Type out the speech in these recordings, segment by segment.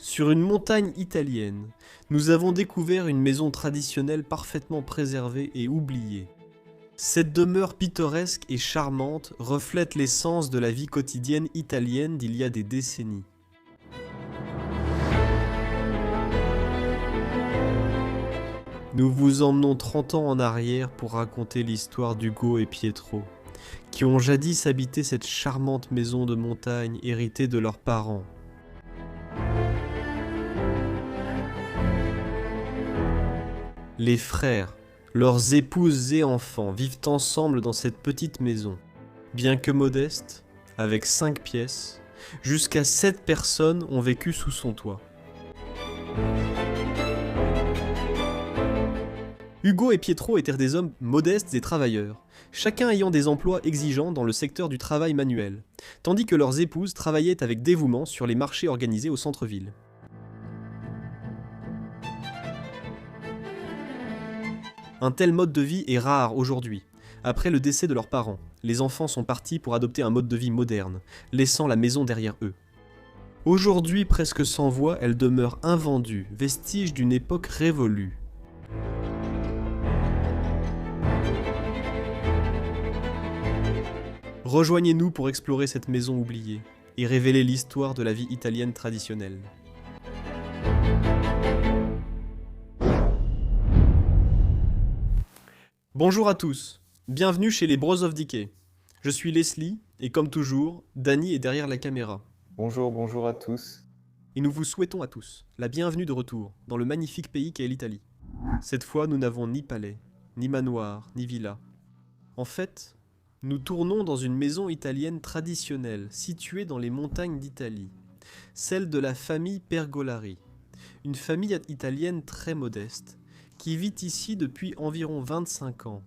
Sur une montagne italienne, nous avons découvert une maison traditionnelle parfaitement préservée et oubliée. Cette demeure pittoresque et charmante reflète l'essence de la vie quotidienne italienne d'il y a des décennies. Nous vous emmenons 30 ans en arrière pour raconter l'histoire d'Ugo et Pietro, qui ont jadis habité cette charmante maison de montagne héritée de leurs parents. Les frères, leurs épouses et enfants vivent ensemble dans cette petite maison. Bien que modeste, avec 5 pièces, jusqu'à 7 personnes ont vécu sous son toit. Ugo et Pietro étaient des hommes modestes et travailleurs, chacun ayant des emplois exigeants dans le secteur du travail manuel, tandis que leurs épouses travaillaient avec dévouement sur les marchés organisés au centre-ville. Un tel mode de vie est rare aujourd'hui. Après le décès de leurs parents, les enfants sont partis pour adopter un mode de vie moderne, laissant la maison derrière eux. Aujourd'hui presque sans voix, elle demeure invendue, vestige d'une époque révolue. Rejoignez-nous pour explorer cette maison oubliée et révéler l'histoire de la vie italienne traditionnelle. Bonjour à tous, bienvenue chez les Bros of Decay. Je suis Leslie et comme toujours, Danny est derrière la caméra. Bonjour à tous. Et nous vous souhaitons à tous la bienvenue de retour dans le magnifique pays qu'est l'Italie. Cette fois, nous n'avons ni palais, ni manoir, ni villa. En fait, nous tournons dans une maison italienne traditionnelle située dans les montagnes d'Italie, celle de la famille Pergolari, une famille italienne très modeste qui vit ici depuis environ 25 ans.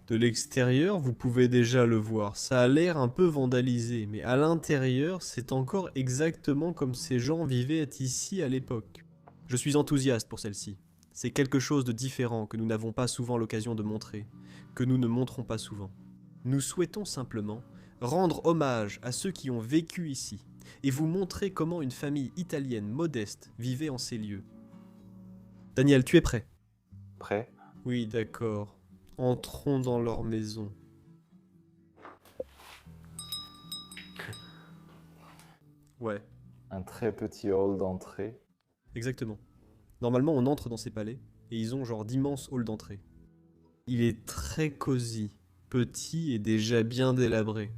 De l'extérieur, vous pouvez déjà le voir, ça a l'air un peu vandalisé, mais à l'intérieur, c'est encore exactement comme ces gens vivaient ici à l'époque. Je suis enthousiaste pour celle-ci. C'est quelque chose de différent que nous n'avons pas souvent l'occasion de montrer, que nous ne montrons pas souvent. Nous souhaitons simplement rendre hommage à ceux qui ont vécu ici et vous montrer comment une famille italienne modeste vivait en ces lieux. Daniel, tu es prêt? Prêt? Oui, d'accord. Entrons dans leur maison. Ouais, Un très petit hall d'entrée. exactement. Normalement, on entre dans ces palais et ils ont genre d'immenses halls d'entrée. Il est très cosy, petit et déjà bien délabré.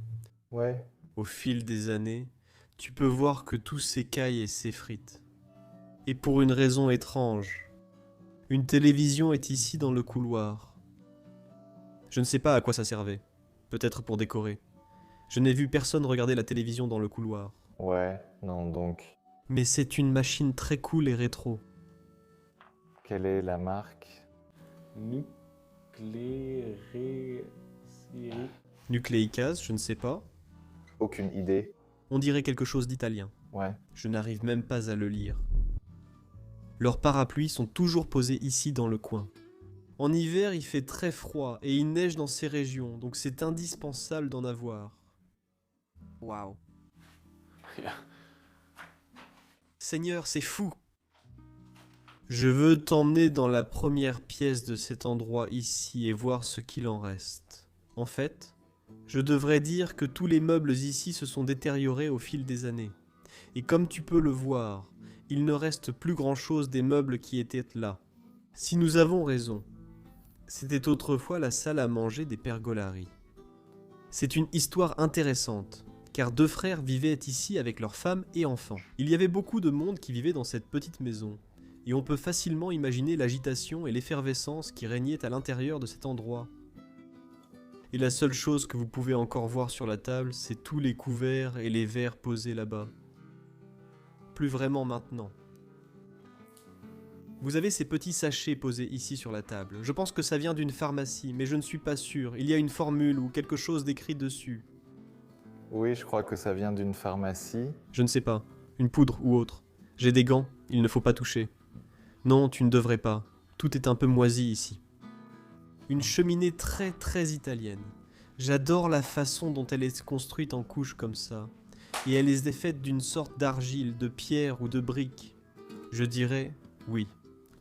Ouais. Au fil des années, tu peux voir que tout s'écaille et s'effrite. Et pour une raison étrange, une télévision est ici dans le couloir. Je ne sais pas à quoi ça servait. Peut-être pour décorer. Je n'ai vu personne regarder la télévision dans le couloir. Ouais, non donc. Mais c'est une machine très cool et rétro. Quelle est la marque? Nucleicase, je ne sais pas. Aucune idée. On dirait quelque chose d'italien. Ouais. Je n'arrive même pas à le lire. Leurs parapluies sont toujours posés ici dans le coin. En hiver, il fait très froid et il neige dans ces régions, donc c'est indispensable d'en avoir. Waouh. Seigneur, c'est fou. Je veux t'emmener dans la première pièce de cet endroit ici et voir ce qu'il en reste. En fait, je devrais dire que tous les meubles ici se sont détériorés au fil des années. Et comme tu peux le voir, il ne reste plus grand-chose des meubles qui étaient là. Si nous avons raison, c'était autrefois la salle à manger des Pergolari. C'est une histoire intéressante, car 2 frères vivaient ici avec leurs femmes et enfants. Il y avait beaucoup de monde qui vivait dans cette petite maison, et on peut facilement imaginer l'agitation et l'effervescence qui régnaient à l'intérieur de cet endroit. Et la seule chose que vous pouvez encore voir sur la table, c'est tous les couverts et les verres posés là-bas. Plus vraiment maintenant. Vous avez ces petits sachets posés ici sur la table. Je pense que ça vient d'une pharmacie, mais je ne suis pas sûr. Il y a une formule ou quelque chose d'écrit dessus. Oui, je crois que ça vient d'une pharmacie. Je ne sais pas. Une poudre ou autre. J'ai des gants, il ne faut pas toucher. Non, tu ne devrais pas. Tout est un peu moisi ici. Une cheminée très italienne. J'adore la façon dont elle est construite en couches comme ça. et elle est faite d'une sorte d'argile, de pierre ou de brique. Je dirais oui.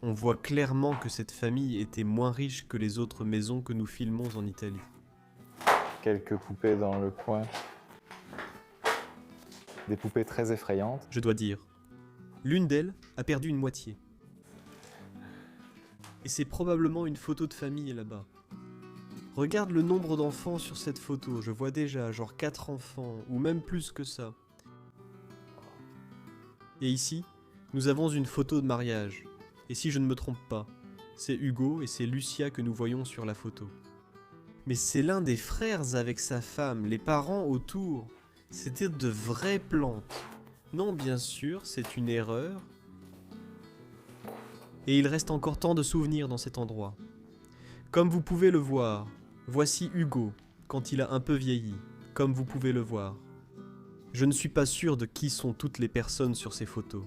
On voit clairement que cette famille était moins riche que les autres maisons que nous filmons en Italie. Quelques poupées dans le coin. Des poupées très effrayantes. Je dois dire. L'une d'elles a perdu une moitié. Et c'est probablement une photo de famille là-bas. Regarde le nombre d'enfants sur cette photo, je vois déjà genre 4 enfants, ou même plus que ça. Et ici, nous avons une photo de mariage. Et si je ne me trompe pas, c'est Hugo et c'est Lucia que nous voyons sur la photo. Mais c'est l'un des frères avec sa femme, les parents autour. C'était de vraies plantes. Non, bien sûr, c'est une erreur. Et il reste encore tant de souvenirs dans cet endroit. Comme vous pouvez le voir, voici Hugo, quand il a un peu vieilli, comme vous pouvez le voir. Je ne suis pas sûr de qui sont toutes les personnes sur ces photos,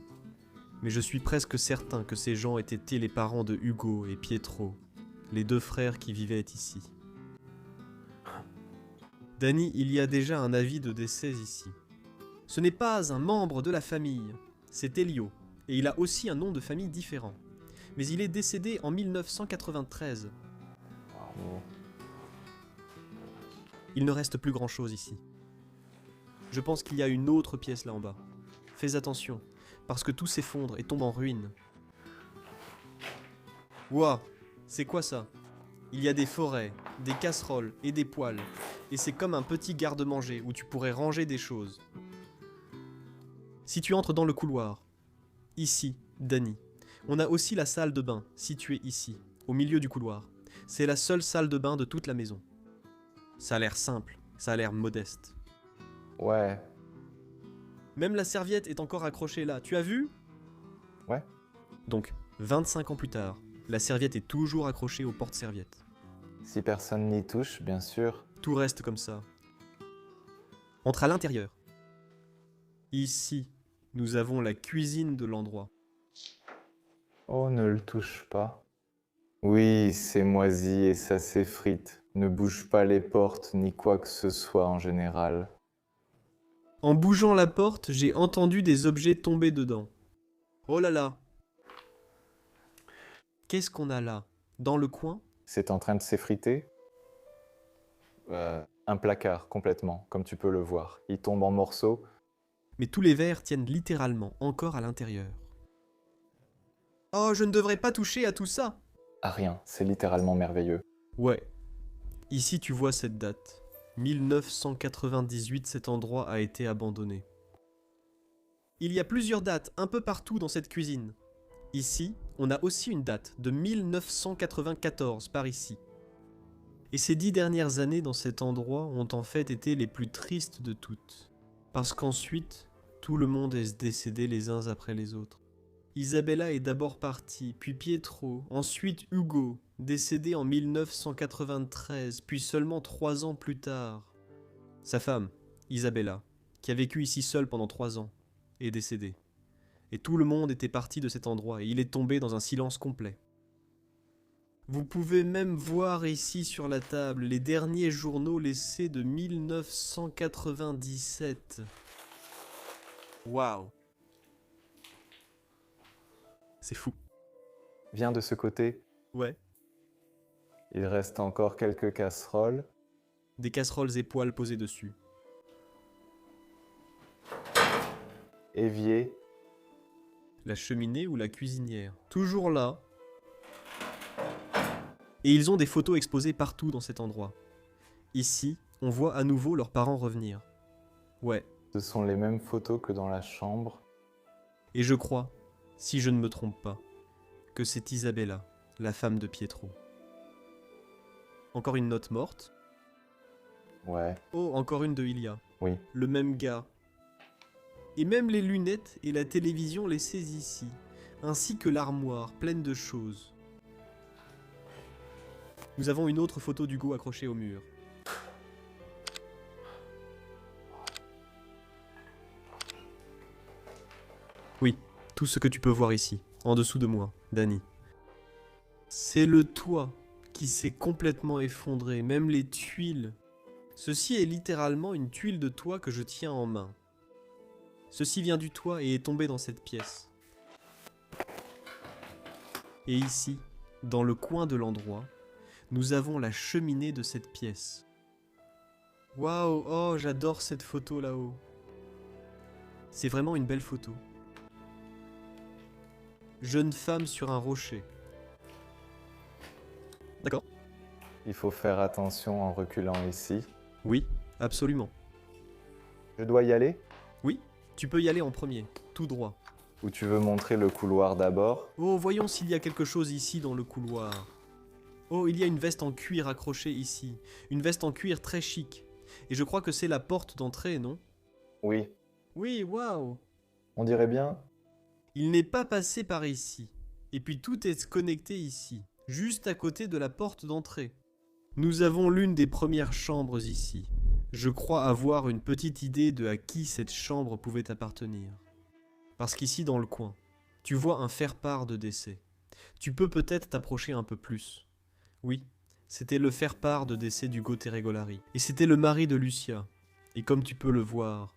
mais je suis presque certain que ces gens étaient les parents de Hugo et Pietro, les 2 frères qui vivaient ici. Danny, il y a déjà un avis de décès ici. Ce n'est pas un membre de la famille, c'est Elio, et il a aussi un nom de famille différent. Mais il est décédé en 1993. Bravo. Il ne reste plus grand chose ici. Je pense qu'il y a une autre pièce là en bas. Fais attention, parce que tout s'effondre et tombe en ruine. Ouah, c'est quoi ça? Il y a des forêts, des casseroles et des poêles. Et c'est comme un petit garde-manger où tu pourrais ranger des choses. Si tu entres dans le couloir, ici, Danny, on a aussi la salle de bain, située ici, au milieu du couloir. C'est la seule salle de bain de toute la maison. Ça a l'air simple, ça a l'air modeste. Ouais. Même la serviette est encore accrochée là, tu as vu? Ouais. Donc, 25 ans plus tard, la serviette est toujours accrochée au porte-serviette. Si personne n'y touche, bien sûr. Tout reste comme ça. Entre à l'intérieur. Ici, nous avons la cuisine de l'endroit. Oh, ne le touche pas. Oui, c'est moisi et ça s'effrite. Ne bouge pas les portes ni quoi que ce soit en général. En bougeant la porte, j'ai entendu des objets tomber dedans. Oh là là! Qu'est-ce qu'on a là? Dans le coin? C'est en train de s'effriter. Un placard, complètement, comme tu peux le voir. Il tombe en morceaux. Mais tous les verres tiennent littéralement encore à l'intérieur. Oh, je ne devrais pas toucher à tout ça! Ah rien, c'est littéralement merveilleux. Ouais. Ici, tu vois cette date. 1998, cet endroit a été abandonné. Il y a plusieurs dates un peu partout dans cette cuisine. Ici, on a aussi une date de 1994 par ici. Et ces 10 dernières années dans cet endroit ont en fait été les plus tristes de toutes. Parce qu'ensuite, tout le monde est décédé les uns après les autres. Isabella est d'abord partie, puis Pietro, ensuite Hugo, décédé en 1993, puis seulement 3 ans plus tard. Sa femme, Isabella, qui a vécu ici seule pendant 3 ans, est décédée. Et tout le monde était parti de cet endroit, et il est tombé dans un silence complet. Vous pouvez même voir ici sur la table les derniers journaux laissés de 1997. Waouh! C'est fou. Viens de ce côté. Ouais. Il reste encore quelques casseroles. Des casseroles et poêles posés dessus. Évier. La cheminée ou la cuisinière. Toujours là. Et ils ont des photos exposées partout dans cet endroit. Ici, on voit à nouveau leurs parents revenir. Ouais. Ce sont les mêmes photos que dans la chambre. Et je crois, si je ne me trompe pas, que c'est Isabella, la femme de Pietro. Encore une note morte. Ouais, Oh, encore une de Ilia. oui. Le même gars. Et même les lunettes et la télévision laissées ici, ainsi que l'armoire pleine de choses. Nous avons une autre photo d'Hugo accrochée au mur. Oui, tout ce que tu peux voir ici, en dessous de moi, Danny. C'est le toit qui s'est complètement effondré, même les tuiles. Ceci est littéralement une tuile de toit que je tiens en main. Ceci vient du toit et est tombé dans cette pièce. Et ici, dans le coin de l'endroit, nous avons la cheminée de cette pièce. Waouh, oh, j'adore cette photo là-haut. C'est vraiment une belle photo. Jeune femme sur un rocher. D'accord. Il faut faire attention en reculant ici. Oui, absolument. Je dois y aller? Oui, tu peux y aller en premier, tout droit. Ou tu veux montrer le couloir d'abord? Oh, voyons s'il y a quelque chose ici dans le couloir. Oh, il y a une veste en cuir accrochée ici. Une veste en cuir très chic. Et je crois que c'est la porte d'entrée, non? Oui. Oui, waouh. On dirait bien? Il n'est pas passé par ici. Et puis tout est connecté ici, juste à côté de la porte d'entrée. Nous avons l'une des premières chambres ici. Je crois avoir une petite idée de à qui cette chambre pouvait appartenir. Parce qu'ici dans le coin, tu vois un faire-part de décès. Tu peux peut-être t'approcher un peu plus. Oui, c'était le faire-part de décès d'Ugo Terregolari. Et c'était le mari de Lucia. Et comme tu peux le voir,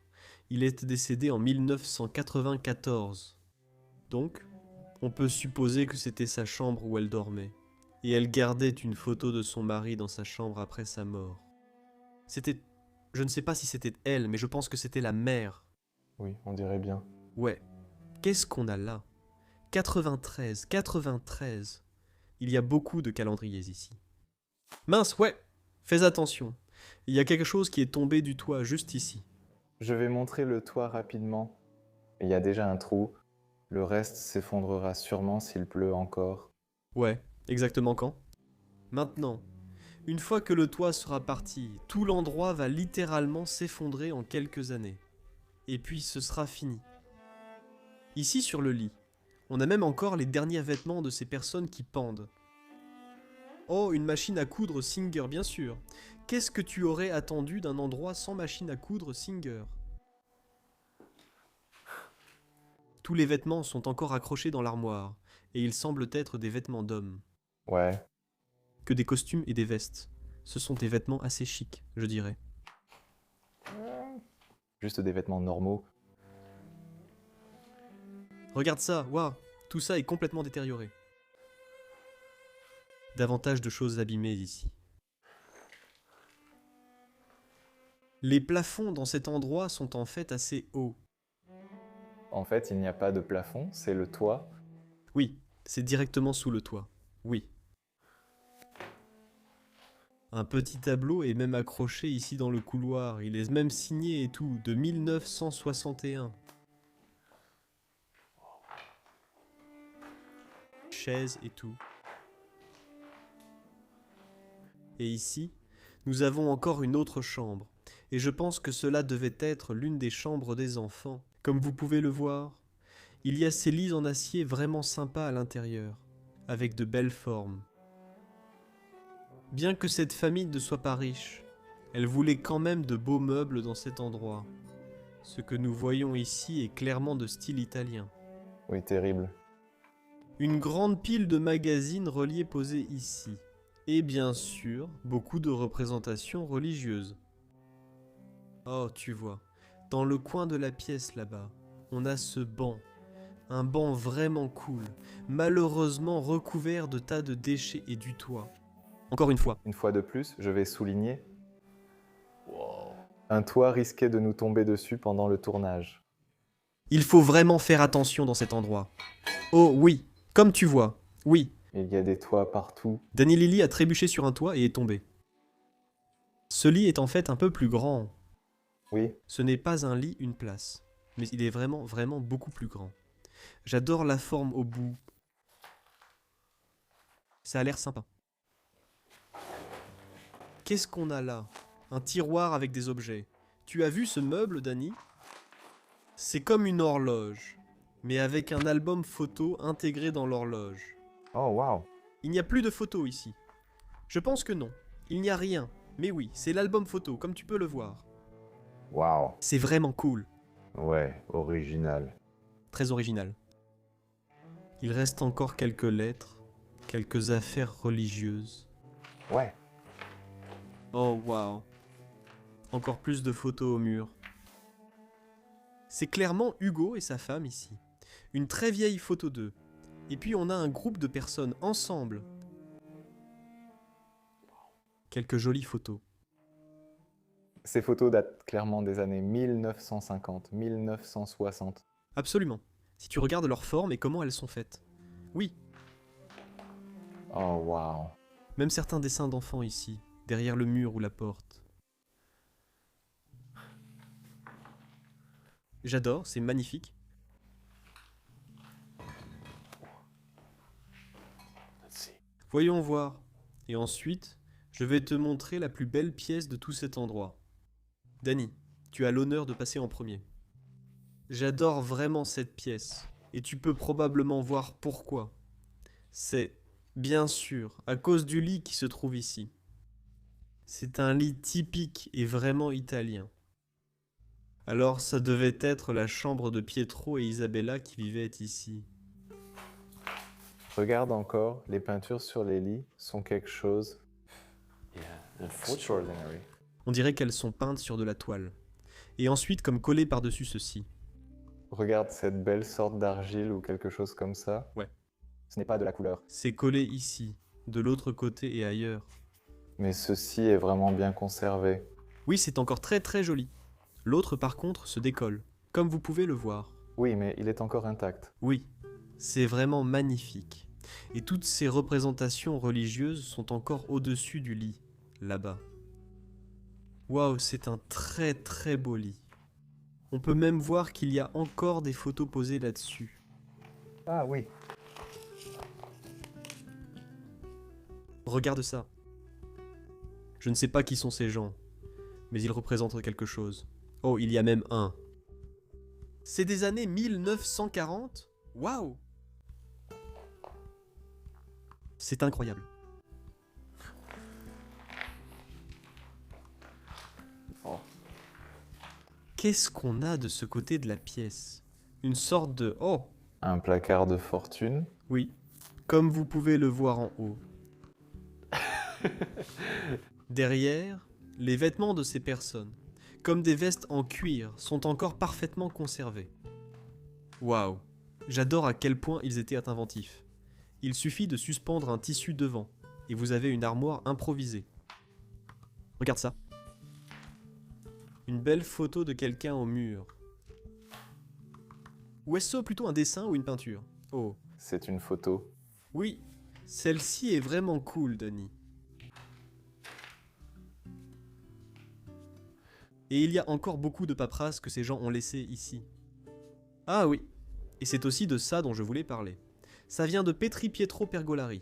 il est décédé en 1994. Donc, on peut supposer que c'était sa chambre où elle dormait. Et elle gardait une photo de son mari dans sa chambre après sa mort. C'était... Je ne sais pas si c'était elle, mais je pense que c'était la mère. Oui, on dirait bien. Ouais. Qu'est-ce qu'on a là? 93, 93. Il y a beaucoup de calendriers ici. Mince, ouais. Fais attention. Il y a quelque chose qui est tombé du toit juste ici. Je vais montrer le toit rapidement. Il y a déjà un trou. Le reste s'effondrera sûrement s'il pleut encore. Ouais, exactement quand? Maintenant. Une fois que le toit sera parti, tout l'endroit va littéralement s'effondrer en quelques années. Et puis ce sera fini. Ici sur le lit, on a même encore les derniers vêtements de ces personnes qui pendent. Oh, une machine à coudre Singer, bien sûr. Qu'est-ce que tu aurais attendu d'un endroit sans machine à coudre Singer? Tous les vêtements sont encore accrochés dans l'armoire, et ils semblent être des vêtements d'hommes. Ouais. Que des costumes et des vestes. Ce sont des vêtements assez chics, je dirais. Juste des vêtements normaux. Regarde ça, waouh, tout ça est complètement détérioré. Davantage de choses abîmées ici. Les plafonds dans cet endroit sont en fait assez hauts. En fait, il n'y a pas de plafond, c'est le toit. Oui, c'est directement sous le toit. Oui. Un petit tableau est même accroché ici dans le couloir. Il est même signé et tout, de 1961. Chaise et tout. Et ici, nous avons encore une autre chambre. Et je pense que cela devait être l'une des chambres des enfants. Comme vous pouvez le voir, il y a ces lits en acier vraiment sympas à l'intérieur, avec de belles formes. Bien que cette famille ne soit pas riche, elle voulait quand même de beaux meubles dans cet endroit. Ce que nous voyons ici est clairement de style italien. Oui, terrible. Une grande pile de magazines reliés posés ici. Et bien sûr, beaucoup de représentations religieuses. Oh, tu vois, dans le coin de la pièce là-bas, on a ce banc. Un banc vraiment cool, malheureusement recouvert de tas de déchets et du toit. Encore une fois. Une fois de plus, je vais souligner. Un toit risquait de nous tomber dessus pendant le tournage. Il faut vraiment faire attention dans cet endroit. Oh oui, comme tu vois, oui. Il y a des toits partout. Danny Lily a trébuché sur un toit et est tombé. Ce lit est en fait un peu plus grand. Oui, Ce n'est pas un lit, une place. Mais il est vraiment, vraiment beaucoup plus grand. J'adore la forme au bout. Ça a l'air sympa. Qu'est-ce qu'on a là? Un tiroir avec des objets. Tu as vu ce meuble, Danny? C'est comme une horloge, mais avec un album photo intégré dans l'horloge. oh waouh. Il n'y a plus de photos ici. Je pense que non. Il n'y a rien. Mais oui, c'est l'album photo, comme tu peux le voir. Waouh. C'est vraiment cool. Ouais, original. Très original. Il reste encore quelques lettres, quelques affaires religieuses. Ouais. Oh waouh. Encore plus de photos au mur. C'est clairement Hugo et sa femme ici. Une très vieille photo d'eux. Et puis on a un groupe de personnes ensemble. Quelques jolies photos. Ces photos datent clairement des années 1950, 1960. Absolument. Si tu regardes leur forme et comment elles sont faites. Oui, Oh waouh. même certains dessins d'enfants ici, derrière le mur ou la porte. J'adore, c'est magnifique. Voyons voir. Et ensuite, je vais te montrer la plus belle pièce de tout cet endroit. Danny, tu as l'honneur de passer en premier. J'adore vraiment cette pièce, et tu peux probablement voir pourquoi. C'est, bien sûr, à cause du lit qui se trouve ici. C'est un lit typique et vraiment italien. Alors ça devait être la chambre de Pietro et Isabella qui vivaient ici. Regarde encore, les peintures sur les lits sont quelque chose d'extraordinaire. On dirait qu'elles sont peintes sur de la toile. Et ensuite comme collées par-dessus ceci. Regarde cette belle sorte d'argile ou quelque chose comme ça. Ouais. Ce n'est pas de la couleur. C'est collé ici, de l'autre côté et ailleurs. Mais ceci est vraiment bien conservé. Oui, c'est encore très très joli. L'autre par contre se décolle, comme vous pouvez le voir. Oui, mais il est encore intact. Oui, c'est vraiment magnifique. Et toutes ces représentations religieuses sont encore au-dessus du lit, là-bas. Waouh, c'est un très très beau lit. On peut même voir qu'il y a encore des photos posées là-dessus. Ah oui. Regarde ça. Je ne sais pas qui sont ces gens, mais ils représentent quelque chose. Oh, il y a même un. C'est des années 1940 ? Waouh ! C'est incroyable. Oh. Qu'est-ce qu'on a de ce côté de la pièce ? Une sorte de... Oh, Un placard de fortune. oui, comme vous pouvez le voir en haut. Derrière, les vêtements de ces personnes, comme des vestes en cuir, sont encore parfaitement conservés. Waouh, j'adore à quel point ils étaient inventifs. Il suffit de suspendre un tissu devant, et vous avez une armoire improvisée. Regarde ça. Une belle photo de quelqu'un au mur. Ou est-ce plutôt un dessin ou une peinture ? Oh, C'est une photo. oui, celle-ci est vraiment cool, Denis. Et il y a encore beaucoup de paperasse que ces gens ont laissé ici. Ah oui, et c'est aussi de ça dont je voulais parler. Ça vient de Petri Pietro Pergolari.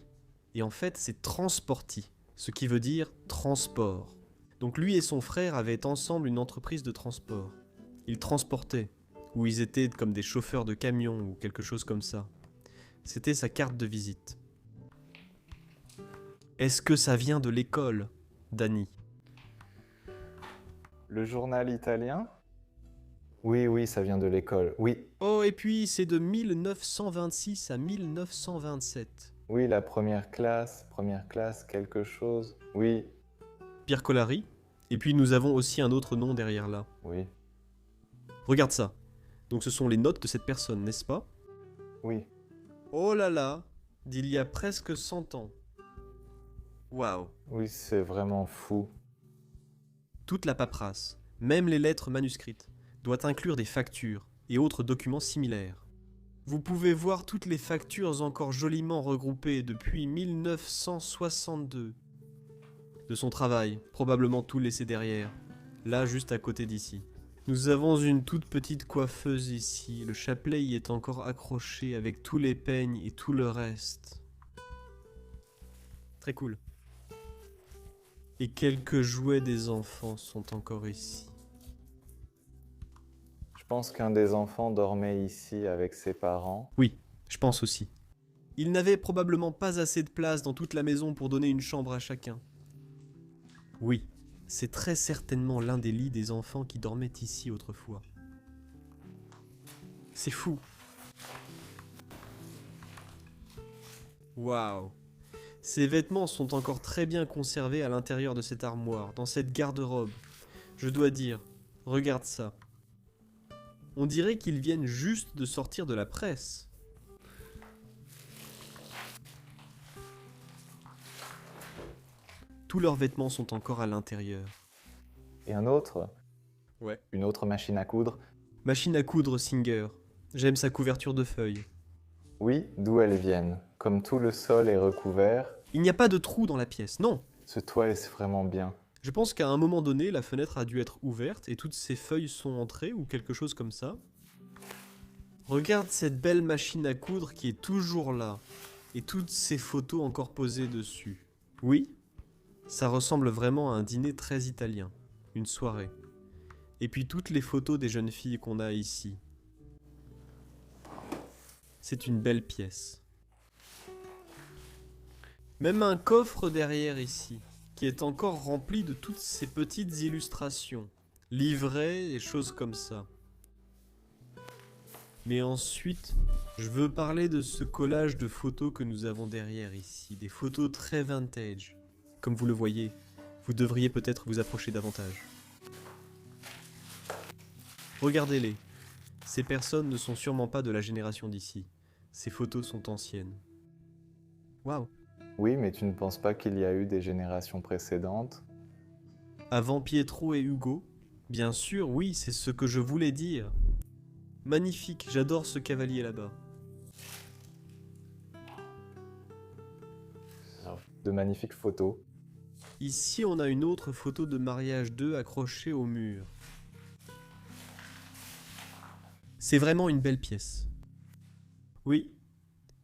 Et en fait, c'est transporti, ce qui veut dire transport. Donc lui et son frère avaient ensemble une entreprise de transport. Ils transportaient, ou ils étaient comme des chauffeurs de camions ou quelque chose comme ça. C'était sa carte de visite. Est-ce que ça vient de l'école, Danny ? Le journal italien? Oui, oui, ça vient de l'école. Oui, Oh, et puis c'est de 1926 à 1927. oui, la première classe, quelque chose. Oui, Pircolari. Et puis nous avons aussi un autre nom derrière là. oui, Regarde ça. Donc ce sont les notes de cette personne, n'est-ce pas ? oui. Oh là là, d'il y a presque 100 ans. Waouh. Oui, c'est vraiment fou. Toute la paperasse, même les lettres manuscrites, doit inclure des factures et autres documents similaires. Vous pouvez voir toutes les factures encore joliment regroupées depuis 1962. De son travail, probablement tout laissé derrière, là juste à côté d'ici. Nous avons une toute petite coiffeuse ici, le chapelet y est encore accroché avec tous les peignes et tout le reste. Très cool. Et quelques jouets des enfants sont encore ici. Je pense qu'un des enfants dormait ici avec ses parents. Oui, je pense aussi. Il n'avait probablement pas assez de place dans toute la maison pour donner une chambre à chacun. Oui, c'est très certainement l'un des lits des enfants qui dormaient ici autrefois. C'est fou. Waouh. Ces vêtements sont encore très bien conservés à l'intérieur de cette armoire, dans cette garde-robe. Je dois dire, regarde ça. On dirait qu'ils viennent juste de sortir de la presse. Tous leurs vêtements sont encore à l'intérieur. Et un autre? Ouais. Une autre machine à coudre? Machine à coudre Singer. J'aime sa couverture de feuilles. Oui, d'où elles viennent. Comme tout le sol est recouvert, Il n'y a pas de trou dans la pièce, non. ce toit est vraiment bien. Je pense qu'à un moment donné, la fenêtre a dû être ouverte et toutes ces feuilles sont entrées ou quelque chose comme ça. Regarde cette belle machine à coudre qui est toujours là et toutes ces photos encore posées dessus. Oui, ça ressemble vraiment à un dîner très italien, une soirée. Et puis toutes les photos des jeunes filles qu'on a ici. C'est une belle pièce. Même un coffre derrière ici, qui est encore rempli de toutes ces petites illustrations, livrets et choses comme ça. Mais ensuite, je veux parler de ce collage de photos que nous avons derrière ici, des photos très vintage. Comme vous le voyez, vous devriez peut-être vous approcher davantage. Regardez-les. Ces personnes ne sont sûrement pas de la génération d'ici. Ces photos sont anciennes. Waouh! Oui, mais tu ne penses pas qu'il y a eu des générations précédentes? Avant Pietro et Hugo? Bien sûr, oui, c'est ce que je voulais dire. Magnifique, j'adore ce cavalier là-bas. De magnifiques photos. Ici, on a une autre photo de mariage d'eux accrochée au mur. C'est vraiment une belle pièce. Oui,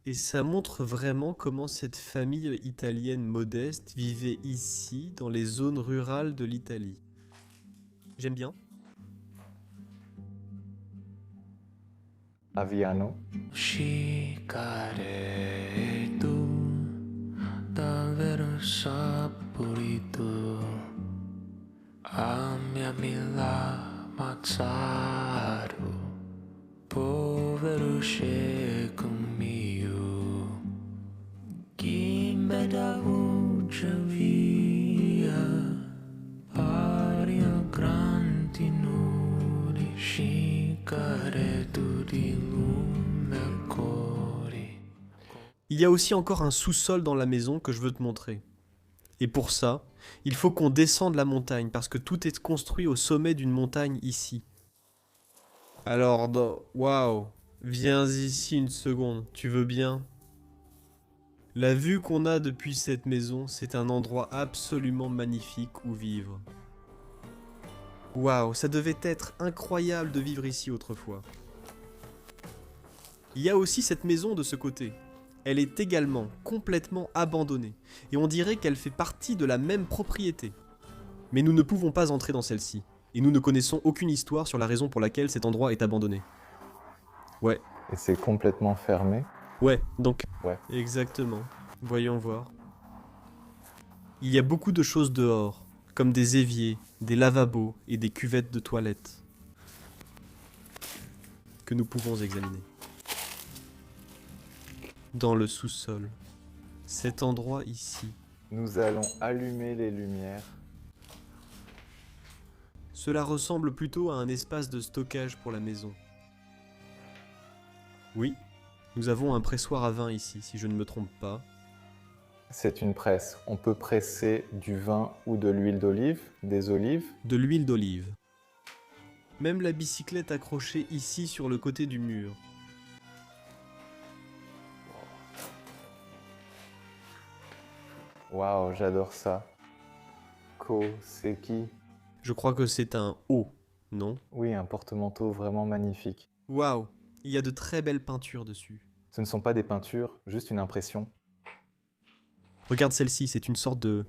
et ça montre vraiment comment cette famille italienne modeste vivait ici, dans les zones rurales de l'Italie. J'aime bien. Aviano. Cicaretto davvero saporito amiami l'ammazzaro povero cieco mio chi me da voce via pari a grandi nudi cicaretto di lume cori. Il y a aussi encore un sous-sol dans la maison que je veux te montrer. Et pour ça, il faut qu'on descende la montagne, parce que tout est construit au sommet d'une montagne ici. Alors, waouh, viens ici une seconde, tu veux bien? La vue qu'on a depuis cette maison, c'est un endroit absolument magnifique où vivre. Waouh, ça devait être incroyable de vivre ici autrefois. Il y a aussi cette maison de ce côté. Elle est également complètement abandonnée, et on dirait qu'elle fait partie de la même propriété. Mais nous ne pouvons pas entrer dans celle-ci, et nous ne connaissons aucune histoire sur la raison pour laquelle cet endroit est abandonné. Ouais, Et c'est complètement fermé. ouais, donc... Ouais. Exactement. Voyons voir. Il y a beaucoup de choses dehors, comme des éviers, des lavabos et des cuvettes de toilettes, que nous pouvons examiner. Dans le sous-sol. Cet endroit ici. Nous allons allumer les lumières. Cela ressemble plutôt à un espace de stockage pour la maison. Oui, nous avons un pressoir à vin ici, si je ne me trompe pas. C'est une presse. On peut presser du vin ou de l'huile d'olive, des olives. De l'huile d'olive. Même la bicyclette accrochée ici sur le côté du mur. Waouh, j'adore ça. C'est qui? Je crois que c'est un O, non? Oui, un porte-manteau vraiment magnifique. Waouh, il y a de très belles peintures dessus. Ce ne sont pas des peintures, juste une impression. Regarde celle-ci, c'est une sorte de...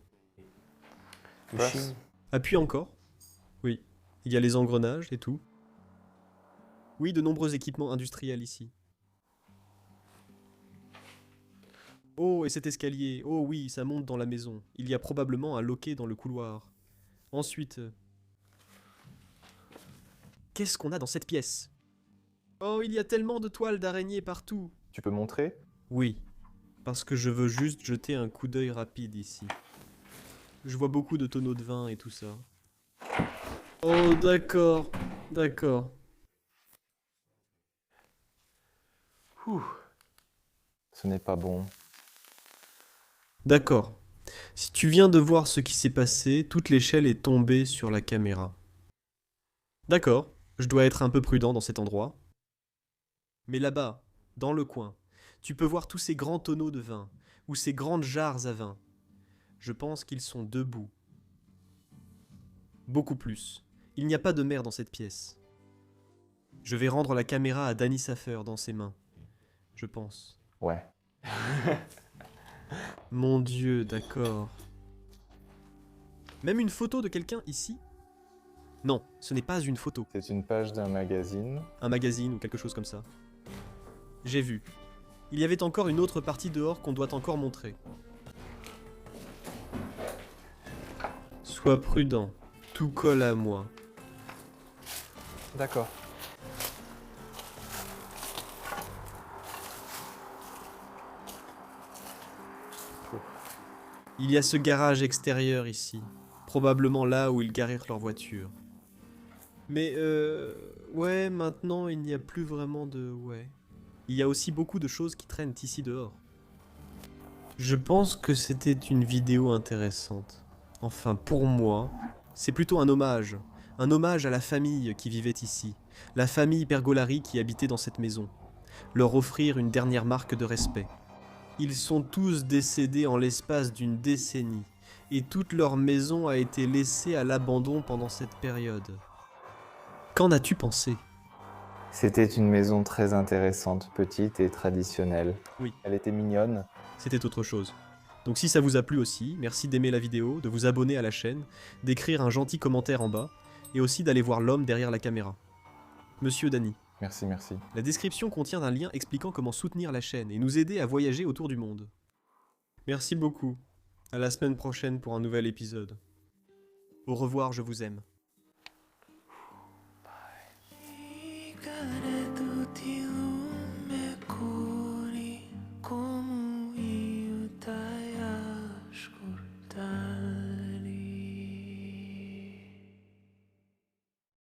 Passe. Appuie encore. Oui, il y a les engrenages et tout. Oui, de nombreux équipements industriels ici. Oh, et cet escalier. Oh oui, ça monte dans la maison. Il y a probablement un loquet dans le couloir. Ensuite... Qu'est-ce qu'on a dans cette pièce? Oh, il y a tellement de toiles d'araignées partout. Tu peux montrer? Oui, parce que je veux juste jeter un coup d'œil rapide ici. Je vois beaucoup de tonneaux de vin et tout ça. Oh, d'accord, d'accord. Ce n'est pas bon. D'accord. Si tu viens de voir ce qui s'est passé, toute l'échelle est tombée sur la caméra. D'accord, je dois être un peu prudent dans cet endroit. Mais là-bas, dans le coin, tu peux voir tous ces grands tonneaux de vin, ou ces grandes jarres à vin. Je pense qu'ils sont debout. Beaucoup plus. Il n'y a pas de mer dans cette pièce. Je vais rendre la caméra à Danny Safer dans ses mains. Je pense. Ouais. Mon Dieu, d'accord. Même une photo de quelqu'un ici? Non, ce n'est pas une photo. C'est une page d'un magazine. Un magazine ou quelque chose comme ça. J'ai vu. Il y avait encore une autre partie dehors qu'on doit encore montrer. Sois prudent. Tout colle à moi. D'accord. Il y a ce garage extérieur ici. Probablement là où ils garirent leur voiture. Mais ouais, maintenant il n'y a plus vraiment de... ouais. Il y a aussi beaucoup de choses qui traînent ici dehors. Je pense que c'était une vidéo intéressante. Enfin, pour moi, c'est plutôt un hommage. Un hommage à la famille qui vivait ici. La famille Pergolari qui habitait dans cette maison. Leur offrir une dernière marque de respect. Ils sont tous décédés en l'espace d'une décennie. Et toute leur maison a été laissée à l'abandon pendant cette période. Qu'en as-tu pensé ? C'était une maison très intéressante, petite et traditionnelle. Oui. Elle était mignonne. C'était autre chose. Donc si ça vous a plu aussi, merci d'aimer la vidéo, de vous abonner à la chaîne, d'écrire un gentil commentaire en bas, et aussi d'aller voir l'homme derrière la caméra. Monsieur Danny. Merci, merci. La description contient un lien expliquant comment soutenir la chaîne et nous aider à voyager autour du monde. Merci beaucoup. À la semaine prochaine pour un nouvel épisode. Au revoir, je vous aime.